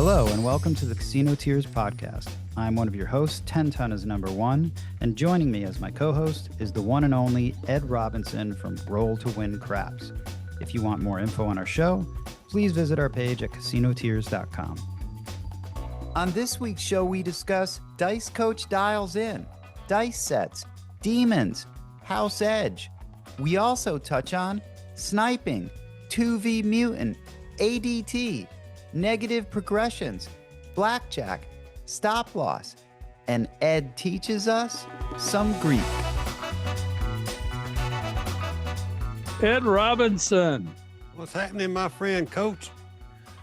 Hello, and welcome to the Casino Tears podcast. I'm one of your hosts, 10 Ton is number one, and joining me as my co-host is the one and only Ed Robinson from Roll to Win Craps. If you want more info on our show, please visit our page at casinotears.com. On this week's show, we discuss Dice Coach Dials In, dice sets, demons, House Edge. We also touch on sniping, 2v mutant, ADT, negative progressions, blackjack, stop loss, and Ed teaches us some Greek. Ed Robinson. What's happening, my friend, Coach?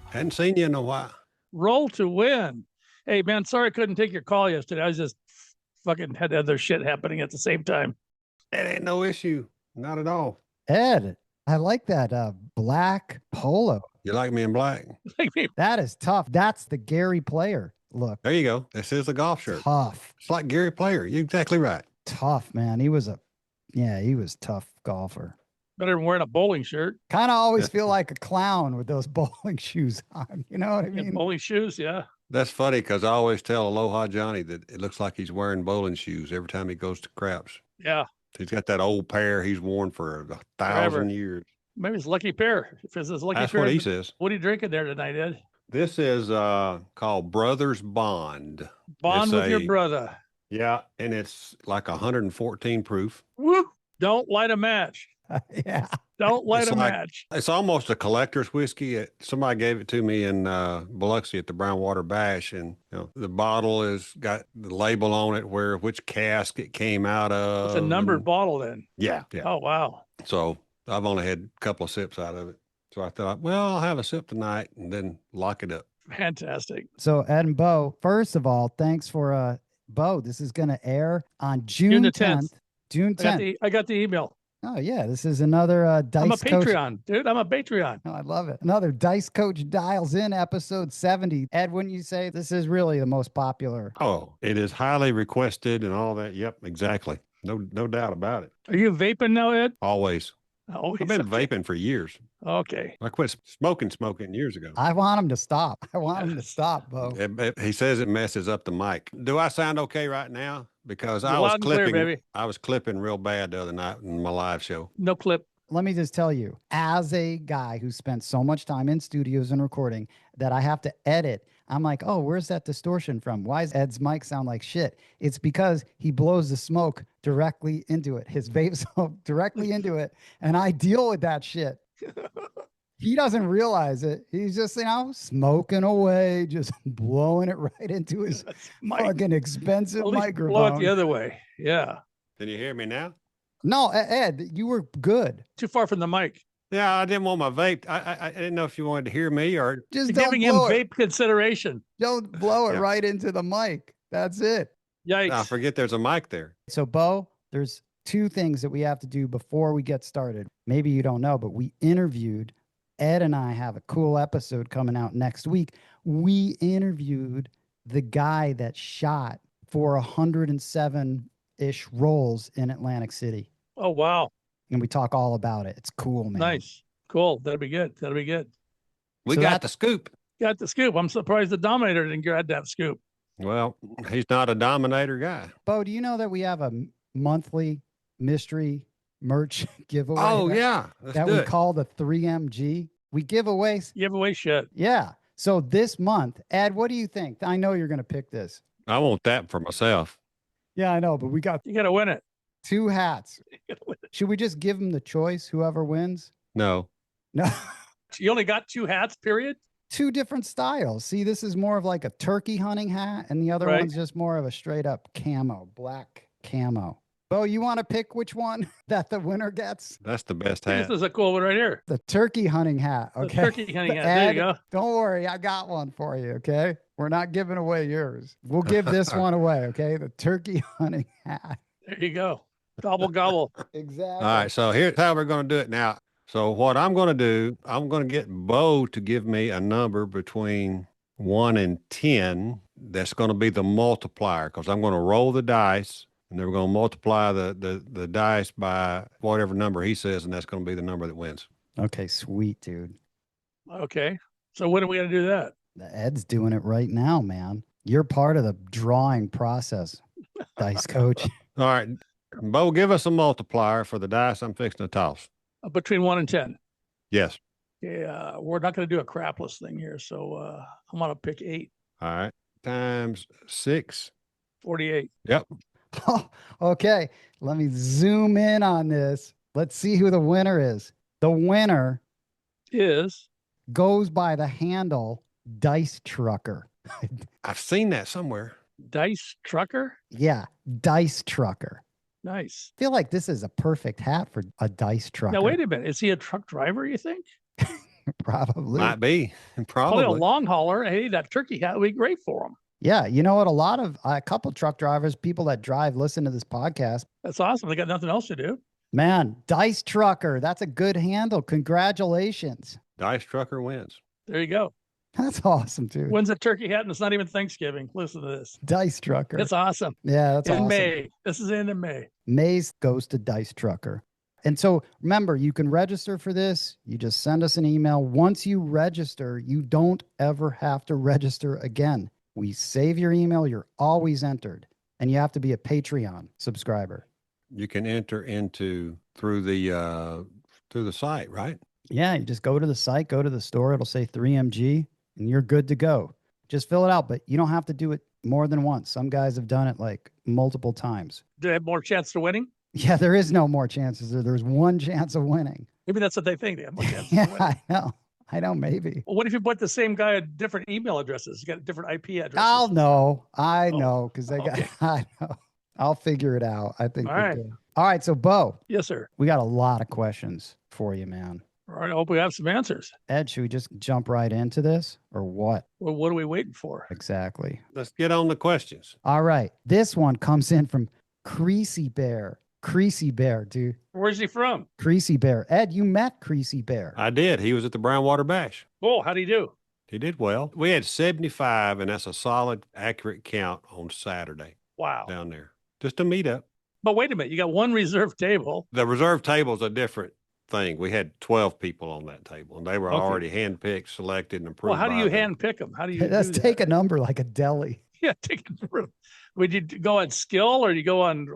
Hadn't seen you in a while. Roll to Win. Hey, man, sorry I couldn't take your call yesterday. I was just fucking had other shit happening at the same time. It ain't no issue. Not at all. Ed, I like that black polo. You like me in black? That is tough. That's the Gary Player look. There you go. This is the golf shirt. Tough. It's like Gary Player. You're exactly right. Tough, man. He was tough golfer. Better than wearing a bowling shirt. Kind of always feel like a clown with those bowling shoes on. You know what I mean? Bowling shoes, yeah. That's funny because I always tell Aloha Johnny that it looks like he's wearing bowling shoes every time he goes to craps. Yeah. He's got that old pair he's worn for 1,000 years. Maybe it's lucky pair. If it's his lucky That's pair. what he says. What are you drinking there tonight, Ed? This is called Brothers Bond. Bond with your brother. Yeah, and it's like 114 proof. Woo! Don't light a match. Yeah. Don't light a match. It's almost a collector's whiskey. Somebody gave it to me in Biloxi at the Brownwater Bash, and the bottle has got the label on it which cask it came out of. It's a numbered bottle then. Yeah. Oh, wow. So I've only had a couple of sips out of it. So I thought, well, I'll have a sip tonight and then lock it up. Fantastic. So Ed and Bo, first of all, thanks for Bo. This is going to air on June 10th. June 10th. I got the email. Oh, yeah. This is another Dice I'm a Coach. Patreon, dude. I'm a Patreon. Oh, I love it. Another Dice Coach Dials In episode 70. Ed, wouldn't you say this is really the most popular? Oh, it is highly requested and all that. Yep, exactly. No doubt about it. Are you vaping now, Ed? Always. Always. I've been vaping for years. Okay. I quit smoking years ago. I want him to stop. Bo. He says it messes up the mic. Do I sound okay right now? Because You're I was loud and clear, clipping. baby. I was clipping real bad the other night in my live show. No clip. Let me just tell you, as a guy who spent so much time in studios and recording that I have to edit, I'm like, oh, where's that distortion from? Why does Ed's mic sound like shit? It's because he blows the smoke directly into it. His vape smoke directly into it. And I deal with that shit. He doesn't realize it. He's just, smoking away, just blowing it right into his fucking expensive microphone. Blow it the other way. Yeah. Can you hear me now? No, Ed, you were good. Too far from the mic. Yeah, I didn't want my vape. I didn't know if you wanted to hear me or just giving him vape consideration. Don't blow it right into the mic. That's it. Yikes. I forget there's a mic there. So, Bo, there's two things that we have to do before we get started. Maybe you don't know, but we interviewed, Ed and I have a cool episode coming out next week. We interviewed the guy that shot for 107-ish rolls in Atlantic City. Oh, wow. And we talk all about it. It's cool, man. Nice. Cool. That'll be good. We got the scoop. Got the scoop. I'm surprised the Dominator didn't get that scoop. Well, he's not a Dominator guy. Bo, do you know that we have a monthly mystery merch giveaway? Oh, yeah. That we call the 3MG. We give away shit. Yeah. So this month, Ed, what do you think? I know you're going to pick this. I want that for myself. Yeah, I know, but you got to win it. 2 hats. Should we just give them the choice, whoever wins? No. You only got 2 hats, period? 2 different styles. See, this is more of like a turkey hunting hat, and the other one's just more of a straight up camo, black camo. Bo, you want to pick which one that the winner gets? That's the best hat. This is a cool one right here. The turkey hunting hat. Okay. The turkey hunting hat. There you go. Don't worry. I got one for you. Okay. We're not giving away yours. We'll give this one away. Okay. The turkey hunting hat. There you go. Gobble, gobble. Exactly. All right. So here's how we're going to do it now. So what I'm going to do, I'm going to get Bo to give me a number between 1 and 10. That's going to be the multiplier because I'm going to roll the dice. And then we're going to multiply the dice by whatever number he says, and that's going to be the number that wins. Okay, sweet, dude. Okay. So when are we going to do that? Ed's doing it right now, man. You're part of the drawing process, dice coach. All right. Bo, give us a multiplier for the dice I'm fixing to toss. Between 1 and 10. Yes. Yeah, we're not going to do a crapless thing here. So I'm going to pick 8. All right. Times 6. 48. Yep. Oh, okay. Let me zoom in on this. Let's see who the winner is. The winner Is goes by the handle Dice Trucker. I've seen that somewhere. Dice Trucker. Yeah, Dice Trucker. Nice. I feel like this is a perfect hat for a dice trucker. Now, wait a minute. Is he a truck driver, you think? Probably. Might be. Probably a Probably. long hauler. Hey, that turkey hat would be great for him. Yeah, you know what? A couple truck drivers, people that drive, listen to this podcast. That's awesome. They got nothing else to do. Man, Dice Trucker. That's a good handle. Congratulations. Dice Trucker wins. There you go. That's awesome, too. When's a turkey hat and it's not even Thanksgiving? Listen to this. Dice Trucker. It's awesome. Yeah, that's in awesome. May. This is in May. May's goes to Dice Trucker. And so remember, you can register for this. You just send us an email. Once you register, you don't ever have to register again. We save your email. You're always entered. And you have to be a Patreon subscriber. You can enter into through the site, right? Yeah, you just go to the site, go to the store. It'll say 3MG, and you're good to go. Just fill it out, but you don't have to do it more than once. Some guys have done it like multiple times. Do they have more chance to winning? Yeah, there is no more chances. There's one chance of winning. Maybe that's what they think. They have more chances Yeah, to winning. I know, maybe. Well, what if you put the same guy at different email addresses? You got different IP addresses. I'll know. I Oh, know, because they got, okay. I know. I'll figure it out. I think All we right. do. All right, so Bo, Yes, sir. we got a lot of questions for you, man. All right. I hope we have some answers. Ed, should we just jump right into this or what? Well, what are we waiting for? Exactly. Let's get on the questions. All right. This one comes in from Creasy Bear. Creasy Bear, dude. Where's he from? Creasy Bear. Ed, you met Creasy Bear. I did. He was at the Brownwater Bash. Oh, how'd he do? He did well. We had 75, and that's a solid, accurate count on Saturday Wow. down there. Just a meetup. But wait a minute. You got one reserved table. The reserve table is a different thing. We had 12 people on that table, and they were Okay. already handpicked, selected, and approved. Well, how do by you the- hand pick them? How do you Let's do take that? a number like a deli. Yeah, take it through. Would you go on skill or do you go on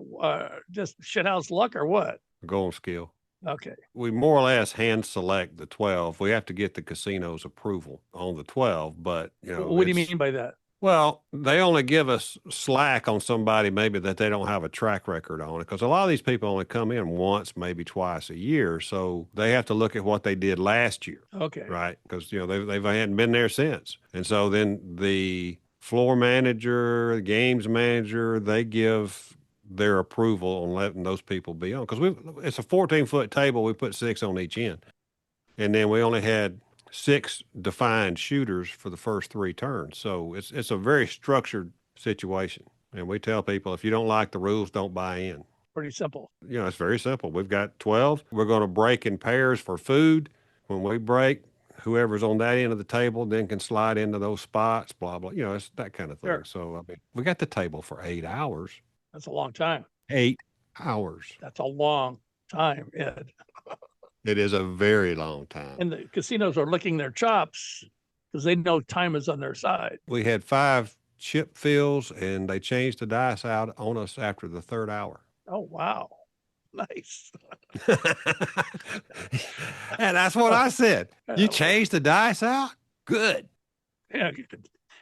just shithouse luck or what? Go on skill. Okay. We more or less hand select the 12. We have to get the casino's approval on the 12, but you know, What do you it's- mean by that? Well, they only give us slack on somebody maybe that they don't have a track record on it, because a lot of these people only come in once, maybe twice a year, so they have to look at what they did last year, Okay. right? Because you know they hadn't been there since, and so then the floor manager, the games manager, they give their approval on letting those people be on, because it's a 14-foot table. We put 6 on each end, and then we only had 6 defined shooters for the first 3 turns. So it's a very structured situation. And we tell people, if you don't like the rules, don't buy in. Pretty simple. You know, it's very simple. We've got 12. We're going to break in pairs for food. When we break, whoever's on that end of the table then can slide into those spots, blah, blah. You know, it's that kind of thing. Sure. So, I mean, we got the table for 8 hours. That's a long time. 8 hours. That's a long time, Ed. It is a very long time. And the casinos are licking their chops because they know time is on their side. We had 5 chip fills, and they changed the dice out on us after the 3rd hour. Oh, wow. Nice. And that's what I said. You changed the dice out? Good. Yeah.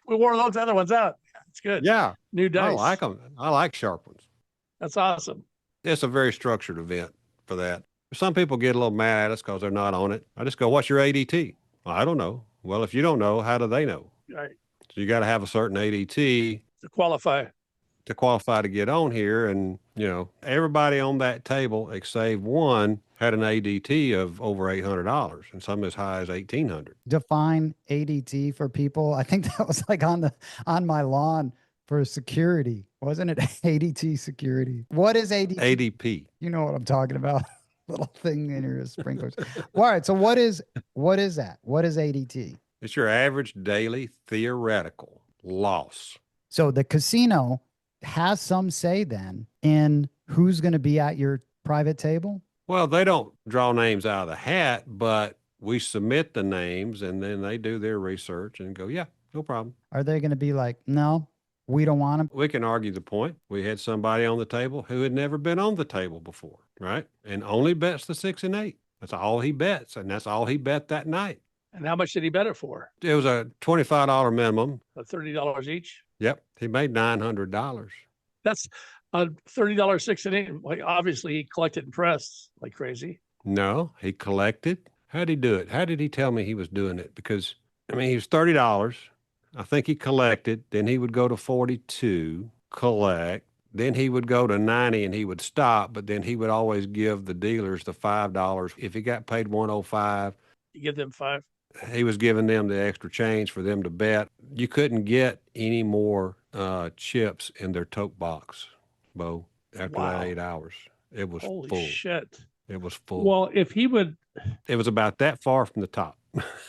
We wore those other ones out. It's good. Yeah. New dice. I like them. I like sharp ones. That's awesome. It's a very structured event for that. Some people get a little mad at us because they're not on it. I just go, what's your ADT? Well, I don't know. Well, if you don't know, how do they know? Right. So you got to have a certain ADT To qualify. to qualify to get on here. And, you know, everybody on that table, save one, had an ADT of over $800 and some as high as $1,800. Define ADT for people. I think that was like on my lawn for security. Wasn't it ADT security? What is ADT? ADP. You know what I'm talking about. Little thing in your sprinklers. All right. So what is that? What is ADT? It's your average daily theoretical loss. So the casino has some say then in who's going to be at your private table. Well, they don't draw names out of the hat, but we submit the names and then they do their research and go, yeah, No problem. Are they going to be like, no, we don't want him? We can argue the point. We had somebody on the table who had never been on the table before, right? And only bets the 6 and 8. That's all he bets, and that's all he bet that night. And how much did he bet it for? It was a $25 minimum. $30 each? Yep. He made $900. That's a $30 6 and 8. Like, obviously, he collected and pressed like crazy. No, he collected. How'd he do it? How did he tell me he was doing it? Because, I mean, he was $30. I think he collected. Then he would go to 42, collect. Then he would go to 90 and he would stop, but then he would always give the dealers the $5. If he got paid 105, You give them 5. he was giving them the extra change for them to bet. You couldn't get any more chips in their tote box, Bo, after Wow. that 8 hours. It was Holy full. shit. It was full. Well, if he would, It was about that far from the top.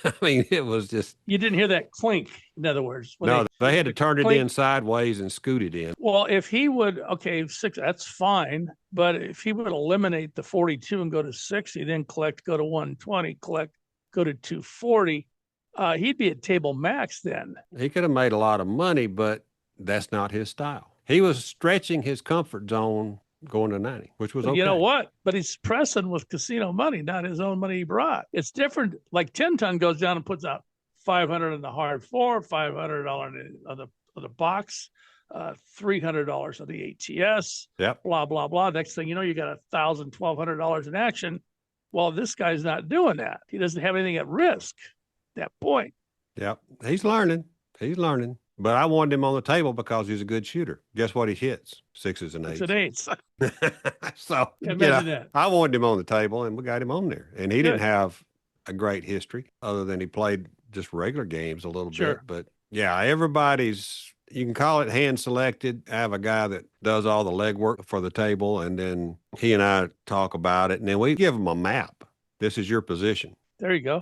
I mean, it was just. you didn't hear that clink, in other words. when No, they had to turn it clink. in sideways and scoot it in. Well, if he would, okay, 6, that's fine. But if he would eliminate the 42 and go to 60, then collect, go to 120, collect, go to 240, he'd be at table max then. He could have made a lot of money, but that's not his style. He was stretching his comfort zone going to 90, which was But okay. you know what? But he's pressing with casino money, not his own money he brought. It's different. Like 10 ton goes down and puts out 500 in the hard 4, $500 on the box, $300 on the ATS. Yep. Blah blah blah. Next thing you know, you got $1,000, $1,200 in action. Well, this guy's not doing that. He doesn't have anything at risk at that point. Yep. He's learning. He's learning. But I wanted him on the table because he's a good shooter. Guess what he hits? 6s and 8s. It's an 8. So Imagine that. I wanted him on the table, and we got him on there. And he didn't have a great history other than he played just regular games a little bit. But yeah, everybody's, you can call it hand selected. I have a guy that does all the legwork for the table, and then he and I talk about it, and then we give him a map. This is your position. There you go.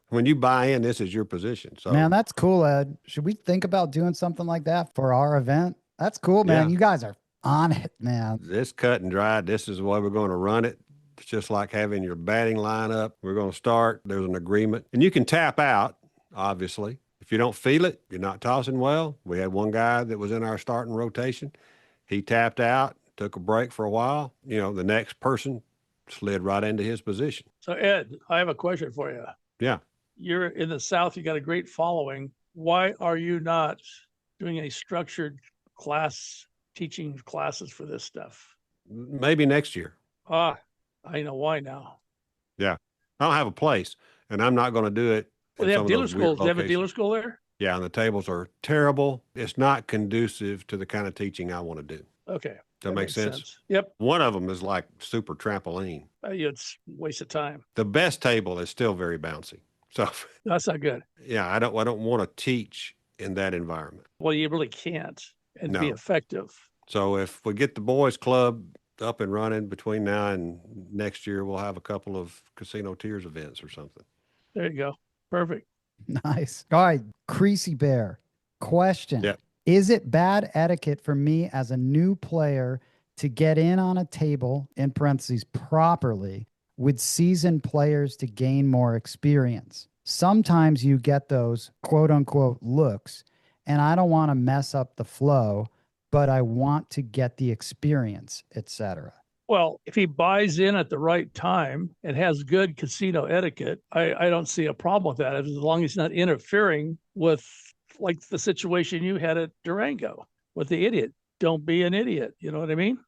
When you buy in, this is your position. So Man, that's cool, Ed. Should we think about doing something like that for our event? That's cool, man. Yeah. You guys are on it, man. This cut and dried. This is the way we're going to run it. It's just like having your batting lineup. We're going to start. There's an agreement. And you can tap out, obviously. If you don't feel it, you're not tossing well. We had one guy that was in our starting rotation. He tapped out, took a break for a while. You know, the next person slid right into his position. So, Ed, I have a question for you. Yeah. You're in the South. You got a great following. Why are you not doing a structured teaching classes for this stuff? Maybe next year. I know why now. Yeah. I don't have a place, and I'm not going to do it. Well, they have dealer schools. They have a dealer school there? Yeah, and the tables are terrible. It's not conducive to the kind of teaching I want to do. Okay. Does that make sense? Yep. One of them is like super trampoline. It's a waste of time. The best table is still very bouncy. So That's not good. yeah, I don't want to teach in that environment. Well, you really can't and No. be effective. So if we get the boys club up and running between now and next year, we'll have a couple of Casino Tiers events or something. There you go. Perfect. Nice. All right. Creasy Bear. Question. Yep. Is it bad etiquette for me as a new player to get in on a table, in parentheses, properly with seasoned players to gain more experience? Sometimes you get those quote unquote looks, and I don't want to mess up the flow, but I want to get the experience, etc. Well, if he buys in at the right time and has good casino etiquette, I don't see a problem with that as long as he's not interfering with like the situation you had at Durango with the idiot. Don't be an idiot. You know what I mean?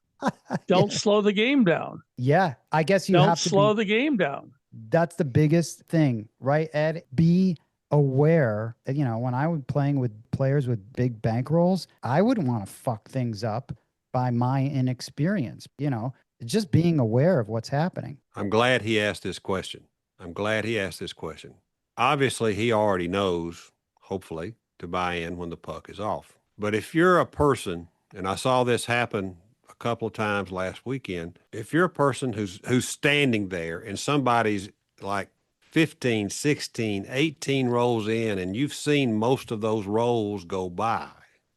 Don't slow the game down. Yeah, I guess you Don't have to slow the game down. That's the biggest thing, right, Ed? Be aware. You know, when I was playing with players with big bankrolls, I wouldn't want to fuck things up by my inexperience. You know, just being aware of what's happening. I'm glad he asked this question. Obviously, he already knows, hopefully, to buy in when the puck is off. But if you're a person, and I saw this happen a couple of times last weekend, if you're a person who's standing there and somebody's like 15, 16, 18 rolls in, and you've seen most of those rolls go by,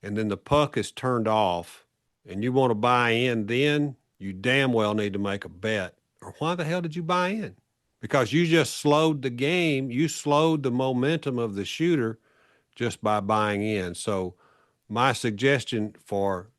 and then the puck is turned off and you want to buy in, then you damn well need to make a bet. Or why the hell did you buy in? Because you just slowed the game. You slowed the momentum of the shooter just by buying in. So my suggestion for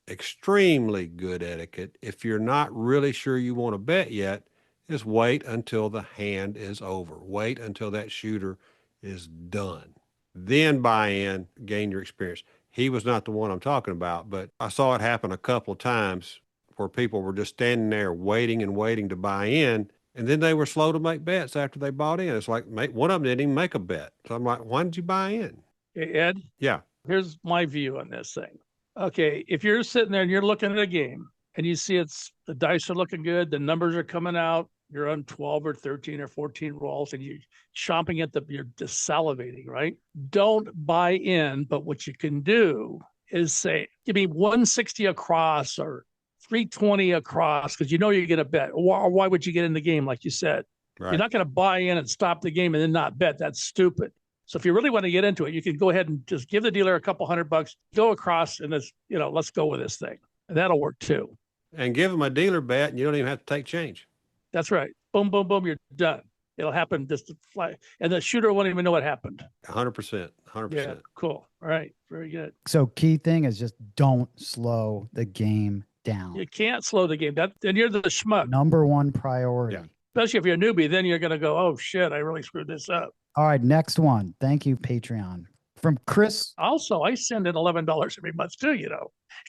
extremely good etiquette, if you're not really sure you want to bet yet, is wait until the hand is over. Wait until that shooter is done. Then buy in, gain your experience. He was not the one I'm talking about, but I saw it happen a couple of times where people were just standing there waiting and waiting to buy in. And then they were slow to make bets after they bought in. It's like one of them didn't even make a bet. So I'm like, why did you buy in? Hey, Ed, Yeah. here's my view on this thing. Okay, if you're sitting there and you're looking at a game and you see the dice are looking good, the numbers are coming out, you're on 12 or 13 or 14 rolls and you're chomping at you're just salivating, right? Don't buy in, but what you can do is say, give me 160 across or 320 across, because you know you're going to bet. Or why would you get in the game, like you said? Right. You're not going to buy in and stop the game and then not bet. That's stupid. So if you really want to get into it, you can go ahead and just give the dealer a couple $100, go across, and let's go with this thing. And that'll work too. And give them a dealer bet, and you don't even have to take change. That's right. Boom, boom, boom. You're done. It'll happen just to fly. And the shooter won't even know what happened. 100%. 100%. Yeah, cool. All right. Very good. So key thing is just don't slow the game down. You can't slow the game. Then you're the schmuck. Number one priority. Yeah. Especially if you're a newbie, then you're going to go, oh, shit, I really screwed this up. All right, next one. Thank you, Patreon. From Chris. Also, I send in $11 every month too, It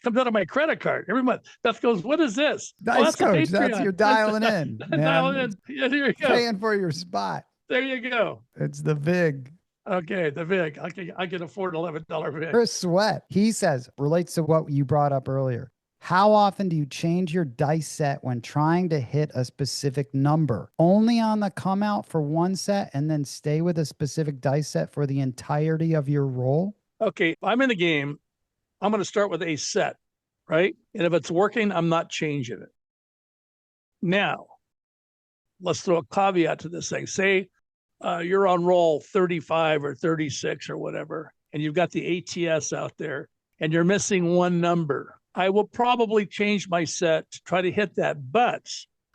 comes out of my credit card every month. Beth goes, what is this? Nice, Coach. That's you're dialing in. Dialing in. Yeah, there you go. Paying for your spot. There you go. It's the VIG. Okay, the VIG. I can afford an $11 VIG. Chris Sweat. He says, relates to what you brought up earlier. How often do you change your dice set when trying to hit a specific number? Only on the come out for one set and then stay with a specific dice set for the entirety of your roll? Okay, I'm in the game. I'm going to start with a set, right? And if it's working, I'm not changing it. Now, let's throw a caveat to this thing. Say you're on roll 35 or 36 or whatever, and you've got the ATS out there, and you're missing one number. I will probably change my set to try to hit that, but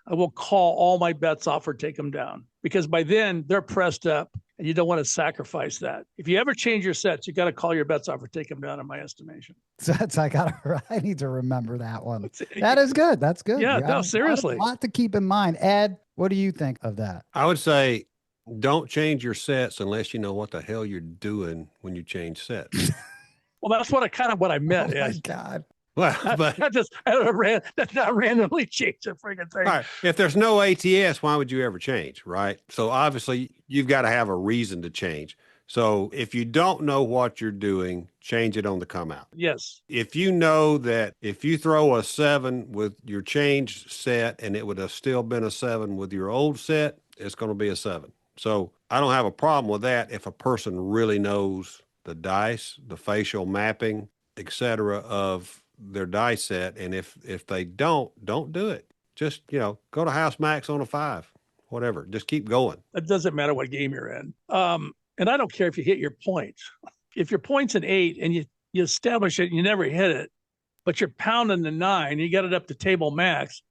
I will call all my bets off or take them down, because by then they're pressed up and you don't want to sacrifice that. If you ever change your sets, you got to call your bets off or take them down, in my estimation. So I need to remember that one. That is good. That's good. Yeah, no, seriously. A lot to keep in mind. Ed, what do you think of that? I would say don't change your sets unless you know what the hell you're doing when you change sets. Well, that's what I meant. Oh, my God. Well, but that's not randomly change the freaking thing. all right, if there's no ATS, why would you ever change, right? So obviously you've got to have a reason to change. So if you don't know what you're doing, change it on the come out. Yes. If you know that if you throw a 7 with your change set and it would have still been a 7 with your old set, it's going to be a 7. So I don't have a problem with that if a person really knows the dice, the facial mapping, etc. of their dice set. And if they don't do it. Just, go to house max on a 5, whatever. Just keep going. It doesn't matter what game you're in. And I don't care if you hit your points. If your point's an 8 and you establish it and you never hit it, but you're pounding the 9, you got it up to table max,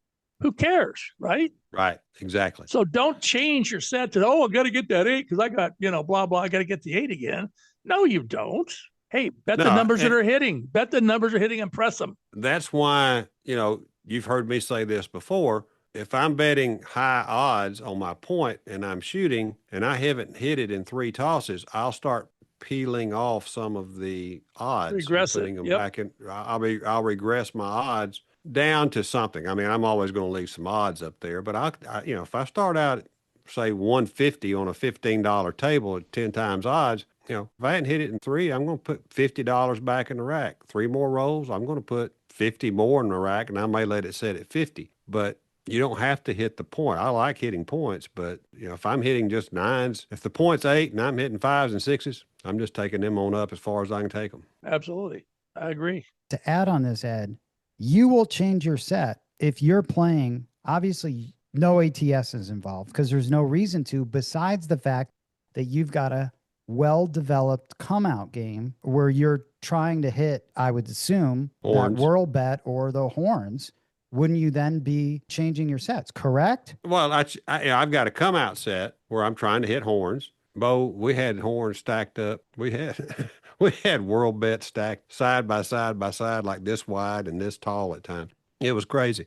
who cares, right? Right. Exactly. So don't change your set to, I got to get that 8 because I got, blah, blah, I got to get the 8 again. No, you don't. Hey, bet the numbers that are hitting. Bet the numbers are hitting and press them. That's why, you've heard me say this before. If I'm betting high odds on my point and I'm shooting and I haven't hit it in 3 tosses, I'll start peeling off some of the odds. Regress putting them yep. back in. I'll regress my odds down to something. I mean, I'm always going to leave some odds up there, but if I start out, say 150 on a $15 table at 10 times odds, if I hadn't hit it in 3, I'm going to put $50 back in the rack. 3 more rolls, I'm going to put 50 more in the rack, and I may let it sit at 50. But you don't have to hit the point. I like hitting points, but if I'm hitting just 9s, if the point's 8 and I'm hitting 5s and 6s, I'm just taking them on up as far as I can take them. Absolutely. I agree. To add on this, Ed, you will change your set if you're playing, obviously no ATS is involved because there's no reason to, besides the fact that you've got a well-developed come-out game where you're trying to hit, I would assume, horns. That whirl bet or the horns. Wouldn't you then be changing your sets, correct? Well, I've got a come-out set where I'm trying to hit horns, Bo, we had horns stacked up. We had we had world bets stacked side by side by side, like this wide and this tall at times. It was crazy.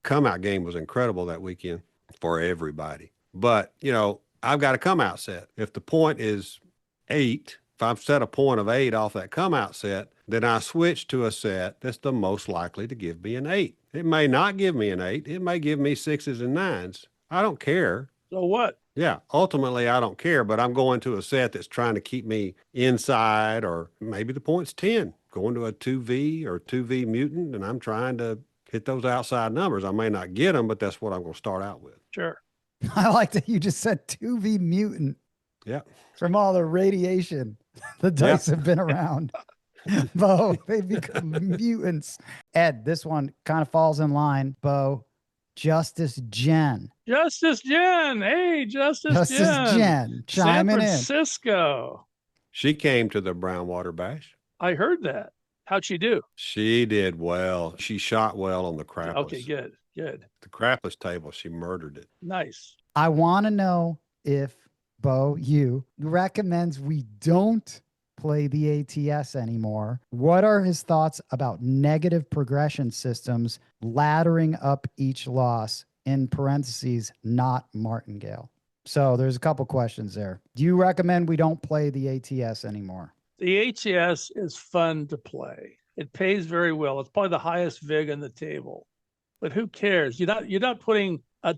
Come out game was incredible that weekend for everybody. But, I've got a come out set. If the point is 8, if I've set a point of 8 off that come out set, then I switch to a set that's the most likely to give me an 8. It may not give me an 8. It may give me 6s and 9s. I don't care. So what? Yeah, ultimately, I don't care, but I'm going to a set that's trying to keep me inside, or maybe the point's 10, going to a 2V or 2V mutant, and I'm trying to hit those outside numbers. I may not get them, but that's what I'm going to start out with. Sure. I like that you just said 2V mutant. Yeah. From all the radiation the dice have been around. Bo, they become mutants. Ed, this one kind of falls in line. Bo, Justice Jen. Justice Jen. Hey, Justice Jen. San Chiming in. Francisco. She came to the Brownwater Bash. I heard that. How'd she do? She did well. She shot well on the crapless. Okay, good. The crapless table, she murdered it. Nice. I want to know if, Bo, you recommends we don't play the ATS anymore. What are his thoughts about negative progression systems laddering up each loss, in parentheses, not martingale? So there's a couple questions there. Do you recommend we don't play the ATS anymore? The ATS is fun to play. It pays very well. It's probably the highest VIG on the table. But who cares? You're not putting a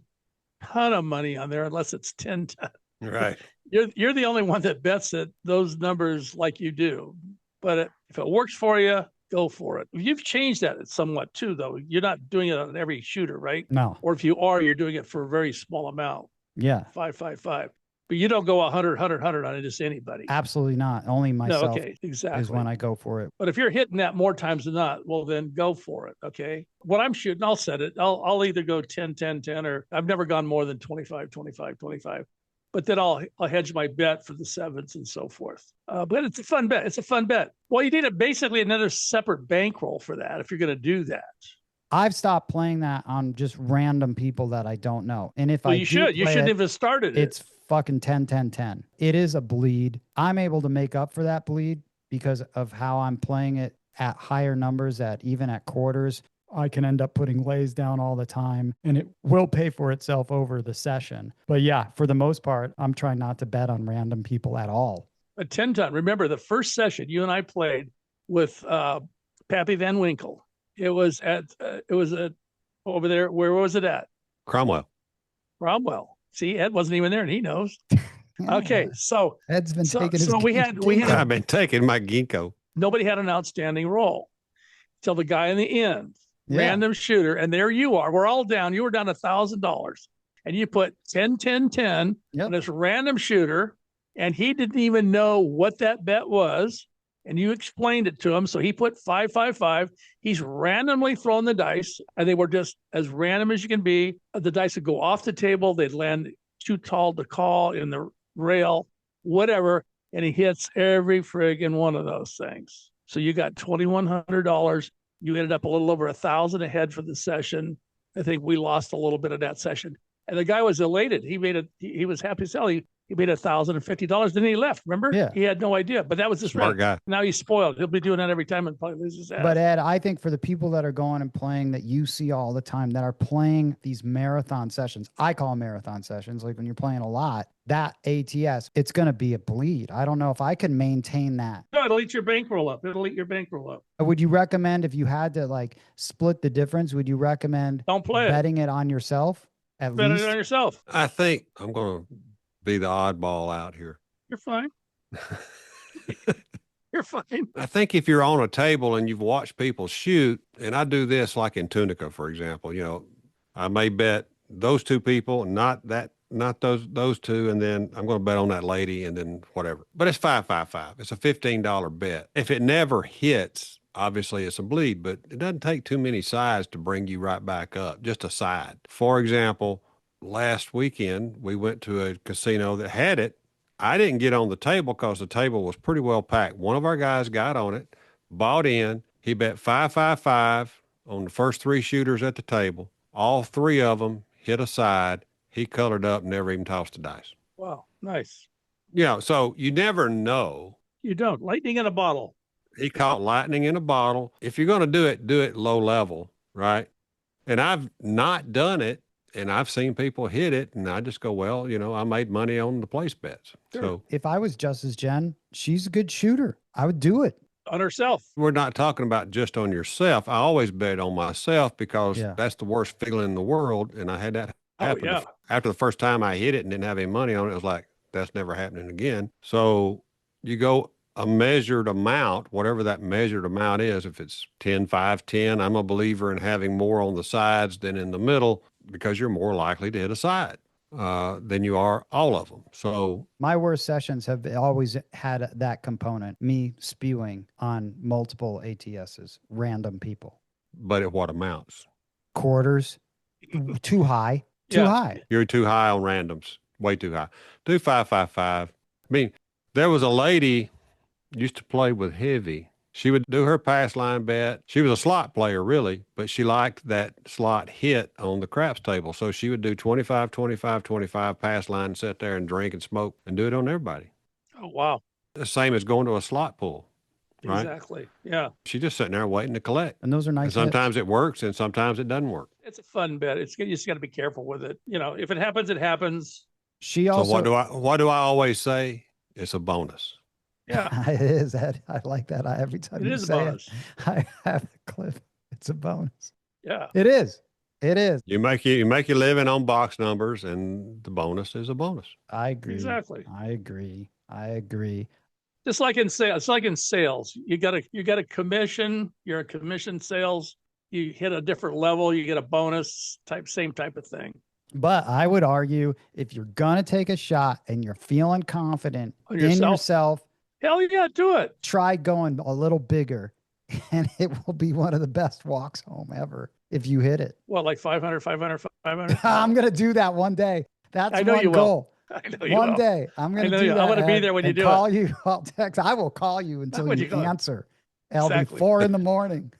ton of money on there unless it's 10 times. Right. You're the only one that bets at those numbers like you do. But if it works for you, go for it. You've changed that somewhat too, though. You're not doing it on every shooter, right? No. Or if you are, you're doing it for a very small amount. Yeah. 555. But you don't go 100 on just anybody. Absolutely not. Only myself. No, okay, exactly. Is when I go for it. But if you're hitting that more times than not, well, then go for it. Okay. What I'm shooting, I'll set it. I'll either go 10, 10, 10, or I've never gone more than 25, 25, 25. But then I'll hedge my bet for the 7s and so forth. But it's a fun bet. It's a fun bet. Well, you need basically another separate bankroll for that if you're going to do that. I've stopped playing that on just random people that I don't know. And if you shouldn't have started it. It's fucking 10, 10, 10. It is a bleed. I'm able to make up for that bleed because of how I'm playing it at higher numbers, even at quarters. I can end up putting lays down all the time and it will pay for itself over the session. But yeah, for the most part, I'm trying not to bet on random people at all. A 10 ton. Remember the first session you and I played with Pappy Van Winkle. It was over there. Where was it at? Cromwell. See, Ed wasn't even there and he knows. Yeah. Okay. So Ed's been taking his I've been taking my ginkgo. Nobody had an outstanding roll till the guy in the end. Random shooter, and there you are. We're all down. You were down $1,000, and you put 10, 10, 10 on this random shooter, and he didn't even know what that bet was, and you explained it to him. So he put 555. He's randomly throwing the dice, and they were just as random as you can be. The dice would go off the table. They'd land too tall to call in the rail, whatever, and he hits every friggin' one of those things. So you got $2,100. You ended up a little over 1,000 ahead for the session. I think we lost a little bit of that session. And the guy was elated. He was happy to sell. He made $1,050. Then he left. Remember? Yeah. He had no idea. But that was just smart guy. Now he's spoiled. He'll be doing that every time and probably loses his ass. But Ed, I think for the people that are going and playing that you see all the time that are playing these marathon sessions, I call them marathon sessions, like when you're playing a lot, that ATS, it's going to be a bleed. I don't know if I can maintain that. No, it'll eat your bankroll up. Would you recommend, if you had to like split the difference, would you recommend don't play betting it on yourself? Bet it on yourself. I think I'm going to be the oddball out here. You're fine. You're fine. I think if you're on a table and you've watched people shoot, and I do this like in Tunica, for example, I may bet those two people, not those two, and then I'm going to bet on that lady and then whatever. But it's 555. It's a $15 bet. If it never hits, obviously it's a bleed, but it doesn't take too many sides to bring you right back up, just a side. For example, last weekend, we went to a casino that had it. I didn't get on the table because the table was pretty well packed. One of our guys got on it, bought in. He bet 555 on the first 3 shooters at the table. All 3 of them hit a side. He colored up and never even tossed a dice. Wow, nice. So you never know. You don't. Lightning in a bottle. He caught lightning in a bottle. If you're going to do it low level, right? And I've not done it, and I've seen people hit it, and I just go, well, I made money on the place bets. Sure. So If I was Justice Jen, she's a good shooter. I would do it. On herself. we're not talking about just on yourself. I always bet on myself because Yeah. that's the worst feeling in the world. And I had that happen. yeah. After the first time I hit it and didn't have any money on it, it was like, that's never happening again. So you go a measured amount, whatever that measured amount is. If it's 10, 5, 10, I'm a believer in having more on the sides than in the middle because you're more likely to hit a side than you are all of them. So My worst sessions have always had that component, me spewing on multiple ATSs, random people. but at what amounts? Quarters, too high, too Yeah. high. You're too high on randoms, way too high. Do 555. I mean, there was a lady used to play with heavy. She would do her pass line bet. She was a slot player, really, but she liked that slot hit on the craps table. So she would do 25, 25, 25 pass line and sit there and drink and smoke and do it on everybody. Oh, wow. The same as going to a slot pool, right? Exactly. Yeah. She's just sitting there waiting to collect. And those are nice. And sometimes it works and sometimes it doesn't work. It's a fun bet. You just got to be careful with it. If it happens, it happens. She So also. what do I always say? It's a bonus. Yeah. It is, Ed. I like that. Every time It you is a say bonus. it, I have the clip. It's a bonus. Yeah. It is. It is. You make your living on box numbers, and the bonus is a bonus. I agree. Exactly. I agree. Just like in sales, it's like in sales. You got a commission. You're in commission sales. You hit a different level, you get a bonus same type of thing. But I would argue if you're gonna take a shot and you're feeling confident On in yourself? yourself, Hell yeah, do it. try going a little bigger, and it will be one of the best walks home ever if you hit it. What, like 500, 500, 500? I'm gonna do that one day. That's I know one you will. goal. I know you One will. day I'm I gonna know do you- that. I'm gonna be Ed, there when you and do it. call you. I'll text. I will call you until when you you go. answer. It'll Exactly. be 4 a.m.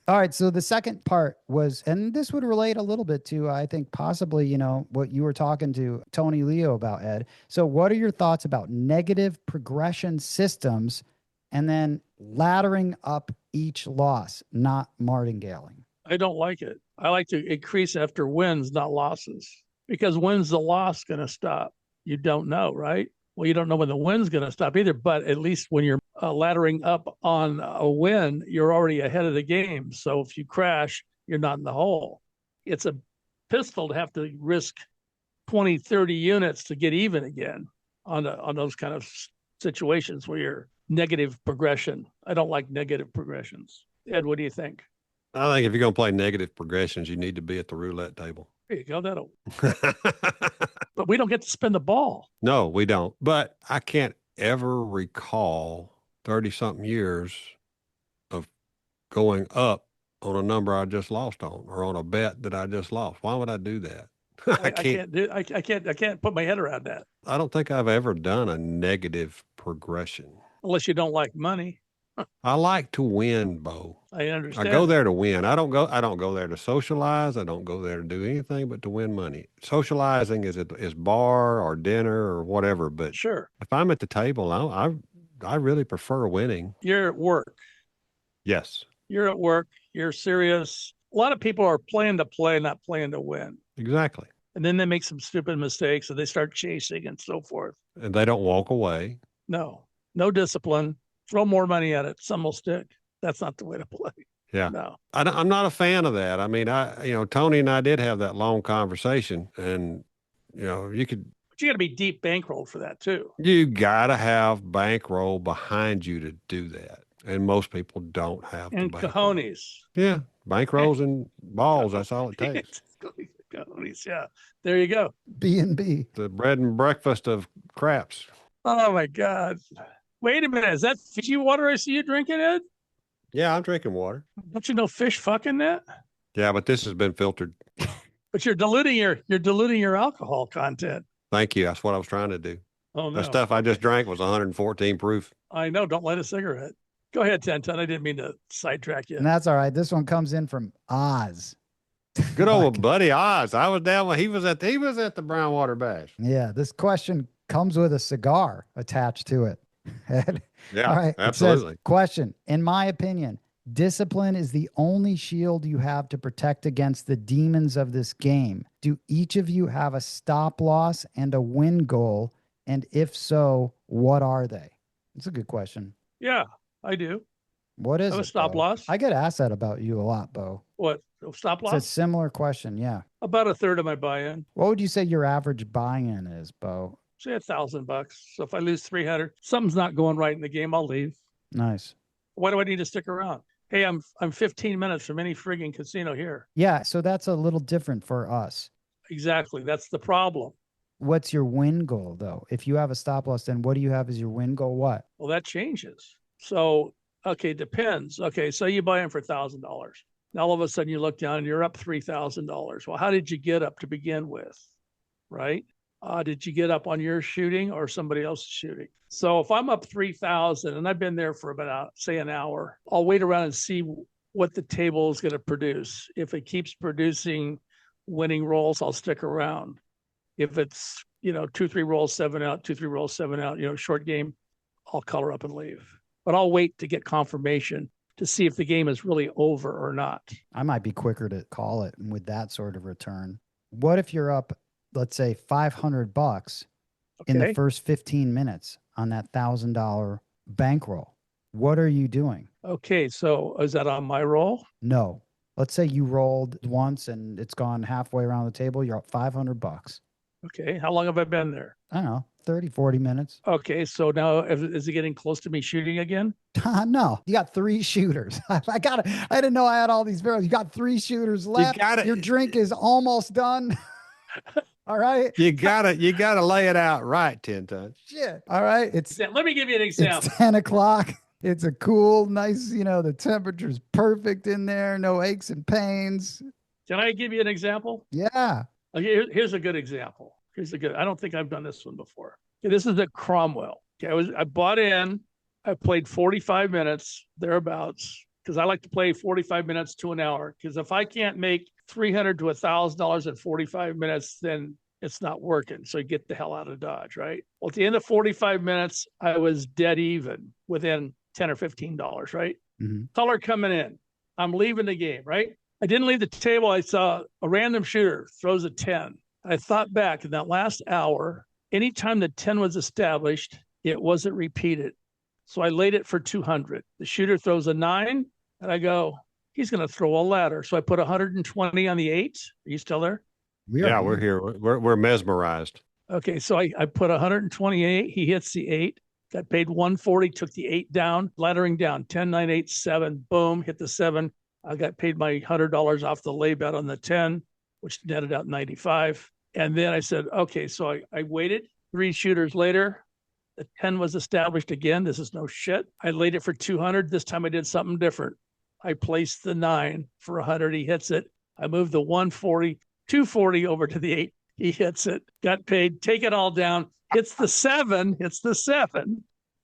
All right. So the second part was, and this would relate a little bit to, I think, possibly, what you were talking to Tony Leo about, Ed. So what are your thoughts about negative progression systems and then laddering up each loss, not martingaling? I don't like it. I like to increase after wins, not losses. Because when's the loss going to stop? You don't know, right? Well, you don't know when the win's going to stop either, but at least when you're laddering up on a win, you're already ahead of the game. So if you crash, you're not in the hole. It's a pistol to have to risk 20, 30 units to get even again on those kind of situations where you're negative progression. I don't like negative progressions. Ed, what do you think? I think if you're going to play negative progressions, you need to be at the roulette table. There you go. But we don't get to spin the ball. No, we don't. But I can't ever recall 30-something years of going up on a number I just lost on or on a bet that I just lost. Why would I do that? I can't put my head around that I don't think I've ever done a negative progression. unless you don't like money. I like to win, Bo. I understand. I go there to win. I don't go there to socialize. I don't go there to do anything but to win money. Socializing is bar or dinner or whatever. But Sure. if I'm at the table, I really prefer winning. You're at work. Yes, You're at work. You're serious. A lot of people are playing to play, not playing to win. exactly. And then they make some stupid mistakes and they start chasing and so forth. And they don't walk away. No discipline. Throw more money at it. Some will stick. That's not the way to play. Yeah. No. I'm not a fan of that. I mean, Tony and I did have that long conversation, and But you got to be deep bankrolled for that too. you got to have bankroll behind you to do that. And most people don't have And the bankroll. cojones. Yeah. Bankrolls and balls. That's all it takes. Cojones. Yeah. There you go. B&B. The bread and breakfast of craps. Oh my God. Wait a minute. Is that Fiji water I see you drinking, Ed? Yeah, I'm drinking water. Don't you know fish fucking that? Yeah, but this has been filtered. But you're diluting your alcohol content. Thank you. That's what I was trying to do. Oh no. The stuff I just drank was 114 proof. I know. Don't light a cigarette. Go ahead, 10 I didn't mean to sidetrack you. And that's all right. This one comes in from Oz. Good old buddy Oz. I was down when he was at the Brownwater Bash. Yeah, this question comes with a cigar attached to it. Yeah, All right. absolutely. It says, question, in my opinion, discipline is the only shield you have to protect against the demons of this game. Do each of you have a stop loss and a win goal? And if so, what are they? It's a good question. Yeah, I do. What is I have it, a stop Bo? loss. I get asked that about you a lot, Bo. What, stop It's a loss? similar question. Yeah. About a third of my buy-in. What would you say your average buy-in is, Bo? Say $1,000. So if I lose 300, something's not going right in the game, I'll leave. Nice. Why do I need to stick around? Hey, I'm 15 minutes from any frigging casino here. Yeah. So that's a little different for us. Exactly. That's the problem. What's your win goal, though? If you have a stop loss, then what do you have as your win goal? What? Well, that changes. So, okay, depends. Okay, so you buy in for $1,000. Now all of a sudden you look down and you're up $3,000. Well, how did you get up to begin with? Right? Did you get up on your shooting or somebody else's shooting? So if I'm up 3,000 and I've been there for about, say, an hour, I'll wait around and see what the table is going to produce. If it keeps producing winning rolls, I'll stick around. If it's, 2-3 rolls, 7 out, 2-3 rolls, 7 out, short game, I'll color up and leave. But I'll wait to get confirmation to see if the game is really over or not. I might be quicker to call it with that sort of return. What if you're up, let's say, $500 in the first 15 minutes on that $1,000 bankroll? What are you doing? Okay, so is that on my roll? No. Let's say you rolled once and it's gone halfway around the table. You're up $500. Okay, how long have I been there? I don't know, 30, 40 minutes. Okay, so now is it getting close to me shooting again? No, you got 3 shooters. I didn't know I had all these barrels. You got 3 shooters left. Your drink is almost done. All right. You gotta lay it out right, 10 tons. Shit. All right. Let me give you an example. It's 10 o'clock. It's a cool, nice, the temperature's perfect in there. No aches and pains. Can I give you an example? Yeah. Okay, here's a good example. I don't think I've done this one before. Okay, this is at Cromwell. Okay, I bought in, I played 45 minutes, thereabouts, because I like to play 45 minutes to an hour. Because if I can't make $300 to $1,000 in 45 minutes, then it's not working. So you get the hell out of Dodge, right? Well, at the end of 45 minutes, I was dead even within $10 or $15, right? Mm-hmm. Color coming in. I'm leaving the game, right? I didn't leave the table. I saw a random shooter throws a 10. I thought back in that last hour, anytime the 10 was established, it wasn't repeated. So I laid it for 200. The shooter throws a 9, and I go, he's going to throw a ladder. So I put 120 on the 8. Are you still there? We're here. We're mesmerized. Okay, so I put 128. He hits the 8. Got paid 140, took the 8 down, laddering down, 10, 9, 8, 7, boom, hit the 7. I got paid my $100 off the lay bet on the 10, which netted out 95. And then I said, okay, so I waited. 3 shooters later, the 10 was established again. This is no shit. I laid it for 200. This time I did something different. I placed the 9 for 100. He hits it. I moved the 240 over to the 8. He hits it, got paid, take it all down, hits the 7,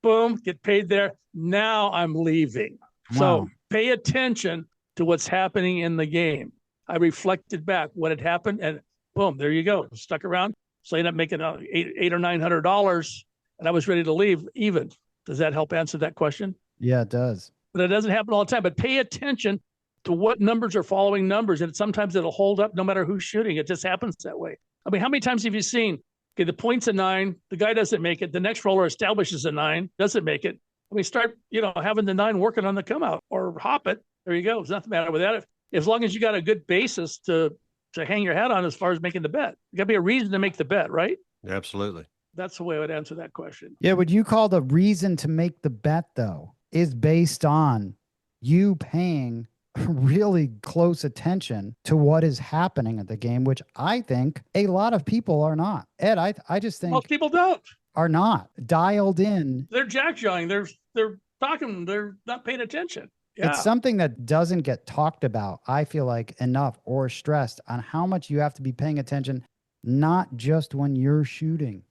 boom, get paid there. Now I'm leaving. Wow. So pay attention to what's happening in the game. I reflected back what had happened, and boom, there you go. Stuck around, so I ended up making $800 or $900, and I was ready to leave even. Does that help answer that question? Yeah, it does. But it doesn't happen all the time. But pay attention to what numbers are following numbers, and sometimes it'll hold up no matter who's shooting. It just happens that way. I mean, how many times have you seen, okay, the point's a 9, the guy doesn't make it, the next roller establishes a 9, doesn't make it, and we start, having the 9 working on the come out or hop it. There you go. There's nothing matter with that. As long as you got a good basis to hang your hat on as far as making the bet. You got to be a reason to make the bet, right? Absolutely. That's the way I would answer that question. Yeah, what you call the reason to make the bet, though, is based on you paying really close attention to what is happening at the game, which I think a lot of people are not. Ed, I just think most people don't. Are not dialed in. They're jack-jawing. They're talking. They're not paying attention. Yeah. It's something that doesn't get talked about, I feel like, enough or stressed on how much you have to be paying attention, not just when you're shooting.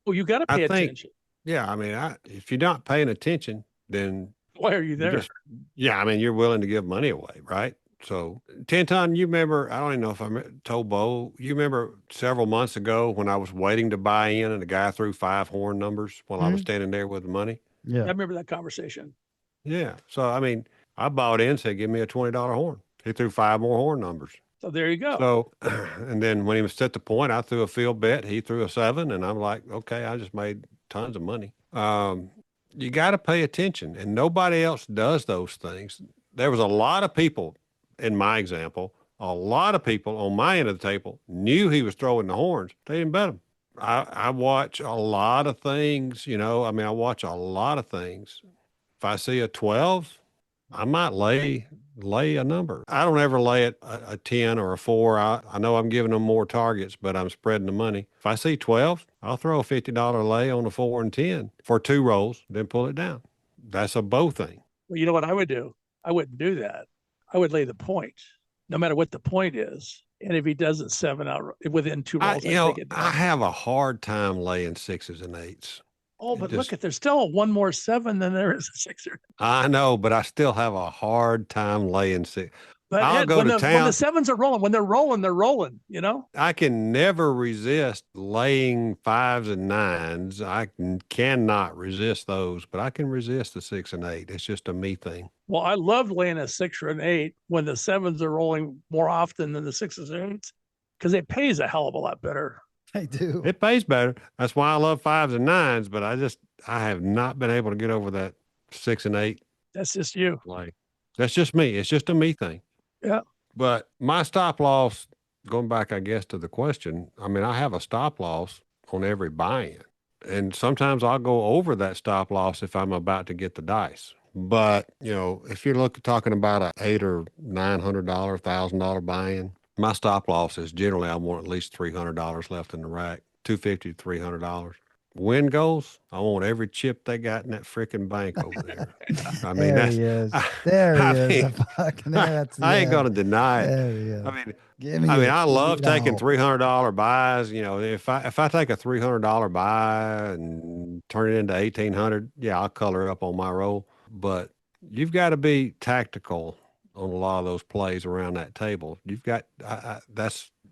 Well, you got to pay attention. Yeah, I mean, if you're not paying attention, then why are you there? You're willing to give money away, right? So 10 ton, you remember, I don't even know if told Bo, you remember several months ago when I was waiting to buy in and the guy threw 5 horn numbers while I was standing there with the money? I remember that conversation. Yeah. So, I mean, I bought in, said, give me a $20 horn. He threw 5 more horn numbers. So there you go. So, and then when he was at the point, I threw a field bet. He threw a 7, and I'm like, okay, I just made tons of money. You got to pay attention, and nobody else does those things. There was a lot of people, in my example, a lot of people on my end of the table knew he was throwing the horns. They didn't bet him. I watch a lot of things, I watch a lot of things. If I see a 12, I might lay a number. I don't ever lay it a 10 or a 4. I know I'm giving them more targets, but I'm spreading the money. If I see 12, I'll throw a $50 lay on a 4 and 10 for 2 rolls, then pull it down. That's a Bo thing. Well, you know what I would do? I wouldn't do that. I would lay the point, no matter what the point is. And if he does it 7 out within 2 rolls, I take it down. I have a hard time laying 6s and 8s. Oh, but look, if there's still one more 7 than there is a 6er. I know, but I still have a hard time laying 6. But I'll go to town. When the 7s are rolling, when they're rolling, I can never resist laying 5s and 9s. I cannot resist those, but I can resist the 6 and 8. It's just a me thing. Well, I love laying a 6 or an 8 when the 7s are rolling more often than the 6s and 8s, because it pays a hell of a lot better. I do. It pays better. That's why I love 5s and 9s, but I have not been able to get over that 6 and 8. That's just you. Like, that's just me. It's just a me thing. Yeah. But my stop loss, going back, I guess, to the question, I have a stop loss on every buy-in. And sometimes I'll go over that stop loss if I'm about to get the dice. But, if you're talking about a $800 or $900, $1,000 buy-in, my stop loss is generally I want at least $300 left in the rack, $250 to $300. Win goals, I want every chip they got in that freaking bank over there. There he is. I ain't going to deny it. There he is. I love taking $300 buys. If I take a $300 buy and turn it into $1,800, yeah, I'll color it up on my roll. But you've got to be tactical on a lot of those plays around that table. You've got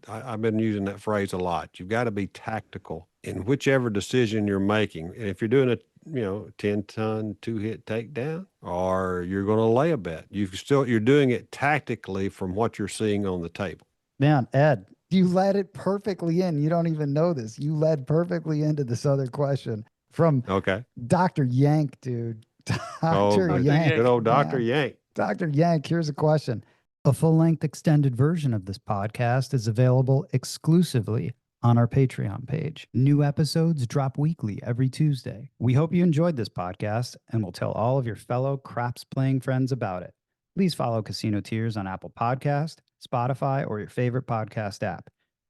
I've been using that phrase a lot. You've got to be tactical in whichever decision you're making. And if you're doing a 10-ton 2-hit takedown, or you're going to lay a bet, you're doing it tactically from what you're seeing on the table. Man, Ed, you led it perfectly in. You don't even know this. You led perfectly into this other question from Dr. Yank, dude. Dr. Yank. Good old Dr. Yank. Dr. Yank, here's a question. A full-length extended version of this podcast is available exclusively on our Patreon page. New episodes drop weekly every Tuesday. We hope you enjoyed this podcast and will tell all of your fellow craps-playing friends about it. Please follow Casino Tears on Apple Podcast, Spotify, or your favorite podcast app.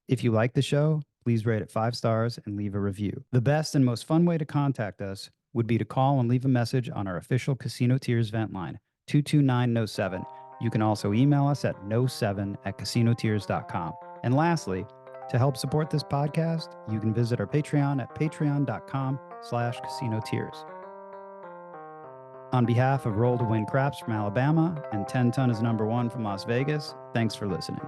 If you like the show, please rate it 5 stars and leave a review. The best and most fun way to contact us would be to call and leave a message on our official Casino Tears vent line, 229-NO7. You can also email us at no7@casinotears.com. And lastly, to help support this podcast, you can visit our Patreon at patreon.com/casinotears. On behalf of Roll to Win Craps from Alabama and 10 Ton is #1 from Las Vegas, thanks for listening.